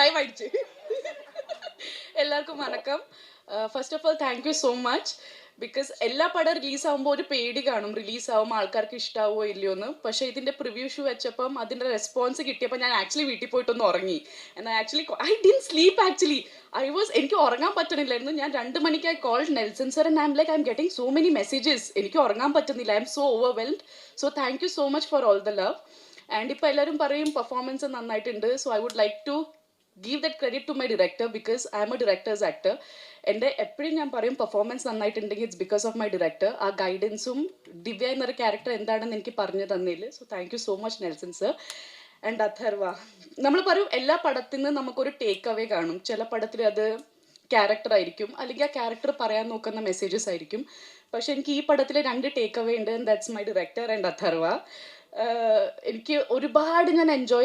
Time ആയിடுச்சு. എല്ലാവർക്കും വണക്കം. First of all thank you so much. Because എല്ലാ പടം റിലീസാകുമ്പോൾ ഒരു പേടി കാണും, റിലീസാവുമ്പോൾ ആൾക്കാർക്ക് ഇഷ്ടാവോ ഇല്ലയോ എന്ന്. പക്ഷേ ഇതിൻ്റെ പ്രിവ്യൂ ഷൂ വെച്ചപ്പം അതിൻ്റെ റെസ്പോൺസ് കിട്ടിയപ്പോൾ ഞാൻ ആക്ച്വലി വീട്ടിൽ പോയിട്ടൊന്ന് ഉറങ്ങി. എന്നാൽ actually I didn't sleep actually. എനിക്ക് ഉറങ്ങാൻ പറ്റണില്ലായിരുന്നു. ഞാൻ 2 മണിക്ക് I called Nelson sir and I'm like I'm getting so many messages. എനിക്ക് ഉറങ്ങാൻ പറ്റുന്നില്ല. I'm so overwhelmed. So thank you so much for all the love. And ഇപ്പോൾ എല്ലാവരും പറയും പെർഫോമൻസ് നന്നായിട്ടുണ്ട്. So I would like to give that credit to my director because I am a director's actor. എൻ്റെ എപ്പോഴും ഞാൻ പറയും performance നന്നായിട്ടുണ്ടെങ്കിൽ it's because of my director. ആ ഗൈഡൻസും ദിവ്യ എന്നൊരു ക്യാരക്ടർ എന്താണെന്ന് എനിക്ക് പറഞ്ഞു തന്നതിൽ. So thank you so much Nelson sir. And Atharva, നമ്മൾ പറയും എല്ലാ പടത്തിൽ നിന്ന് നമുക്കൊരു ടേക്ക് അവേ കാണും. ചില പടത്തിൽ അത് ക്യാരക്ടർ ആയിരിക്കും, അല്ലെങ്കിൽ ആ ക്യാരക്ടർ പറയാൻ നോക്കുന്ന മെസ്സേജസ് ആയിരിക്കും. പക്ഷെ എനിക്ക് ഈ പടത്തിൽ 2 ടേക്ക് അവേ ഉണ്ട്. And that's my director and Atharva. എനിക്ക് ഒരുപാട് ഞാൻ എൻജോയ്